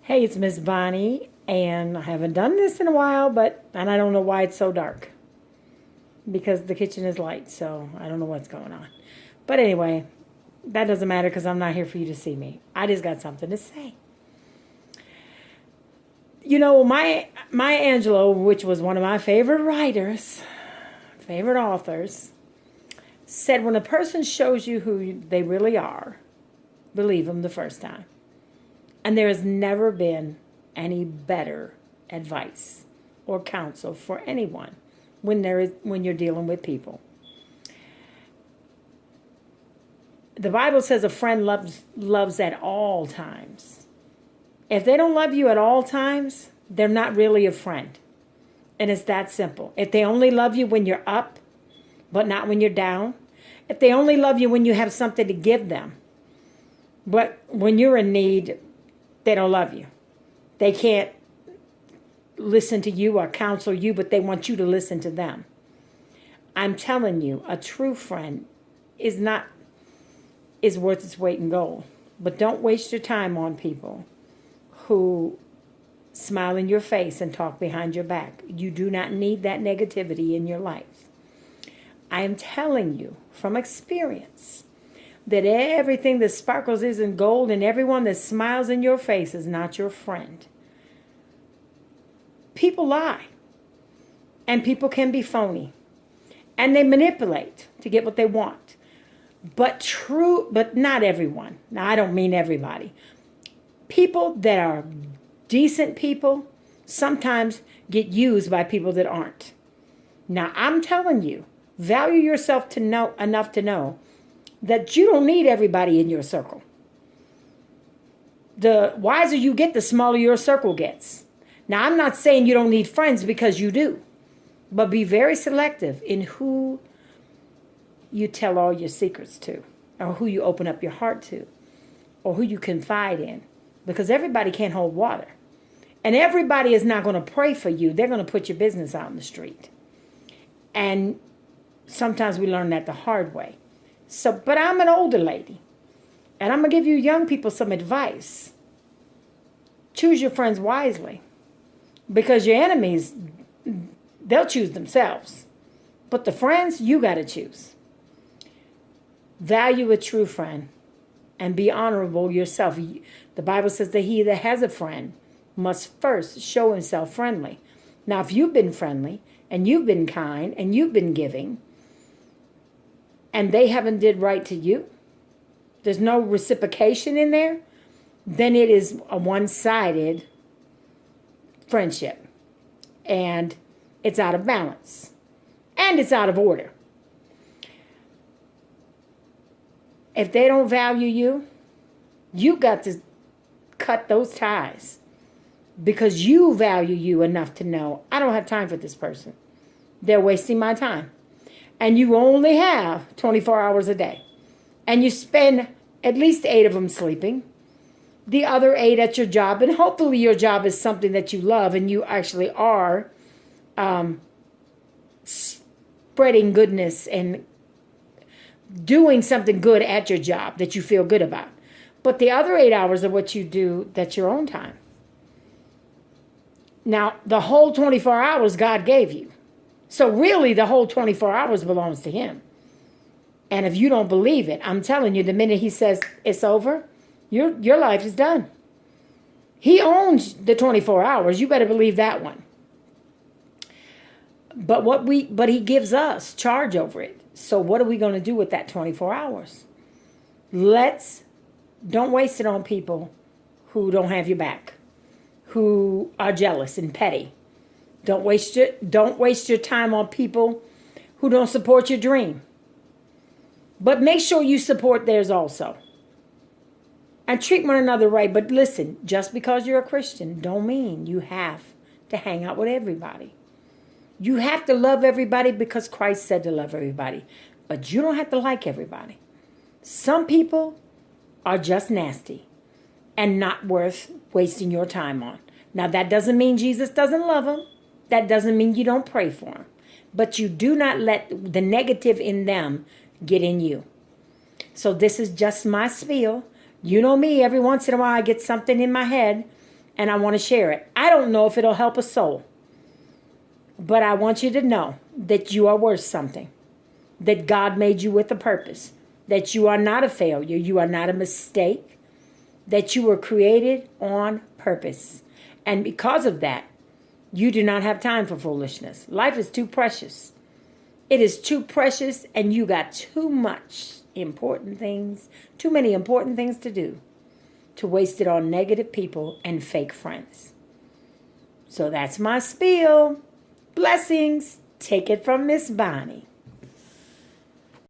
Hey, it's Miss Bonnie, and I haven't done this in a while, and I don't know why it's so dark. Because the kitchen is light, so I don't know what's going on. But anyway, that doesn't matter because I'm not here for you to see me. I just got something to say. You know, Maya Angelou, which was one of my favorite writers, favorite authors, said when a person shows you who they really are, believe them the first time. And there has never been any better advice or counsel for anyone when you're dealing with people. The Bible says a friend loves at all times. If they don't love you at all times, they're not really a friend. And it's that simple. If they only love you when you're up, but not when you're down, if they only love you when you have something to give them, but when you're in need, they don't love you. They can't listen to you or counsel you, but they want you to listen to them. I'm telling you, a true friend is worth its weight in gold. But don't waste your time on people who smile in your face and talk behind your back. You do not need that negativity in your life. I am telling you from experience that everything that sparkles isn't gold, and everyone that smiles in your face is not your friend. People lie, and people can be phony, and they manipulate to get what they want. But not everyone. Now, I don't mean everybody. People that are decent people sometimes get used by people that aren't. Now, I'm telling you, value yourself enough to know that you don't need everybody in your circle. The wiser you get, the smaller your circle gets. Now, I'm not saying you don't need friends, because you do. But be very selective in who you tell all your secrets to, or who you open up your heart to, or who you confide in. Because everybody can't hold water. And everybody is not going to pray for you. They're going to put your business out in the street. And sometimes we learn that the hard way. But I'm an older lady, and I'm going to give you young people some advice. Choose your friends wisely, because your enemies, they'll choose themselves. But the friends, you got to choose. Value a true friend and be honorable yourself. The Bible says that he that has a friend must first show himself friendly. Now, if you've been friendly and you've been kind and you've been giving, and they haven't did right to you, there's no reciprocation in there, then it is a one-sided friendship. And it's out of balance. And it's out of order. If they don't value you, you got to cut those ties. Because you value you enough to know, I don't have time for this person. They're wasting my time. And you only have 24 hours a day. And you spend at least 8 of them sleeping. The other 8 at your job. And hopefully your job is something that you love and you actually are spreading goodness and doing something good at your job that you feel good about. But the other 8 hours are what you do, that's your own time. Now, the whole 24 hours God gave you. So really, the whole 24 hours belongs to him. And if you don't believe it, I'm telling you, the minute he says it's over, your life is done. He owns the 24 hours. You better believe that one. But he gives us charge over it. So what are we going to do with that 24 hours? Don't waste it on people who don't have your back, who are jealous and petty. Don't waste your time on people who don't support your dream. But make sure you support theirs also. And treat one another right. But listen, just because you're a Christian don't mean you have to hang out with everybody. You have to love everybody because Christ said to love everybody. But you don't have to like everybody. Some people are just nasty and not worth wasting your time on. Now, that doesn't mean Jesus doesn't love them. That doesn't mean you don't pray for them. But you do not let the negative in them get in you. So this is just my spiel. You know me, every once in a while I get something in my head and I want to share it. I don't know if it'll help a soul, but I want you to know that you are worth something, that God made you with a purpose, that you are not a failure, you are not a mistake, that you were created on purpose. And because of that, you do not have time for foolishness. Life is too precious. It is too precious, and you got too many important things to do to waste it on negative people and fake friends. So that's my spiel. Blessings. Take it from Miss Bonnie.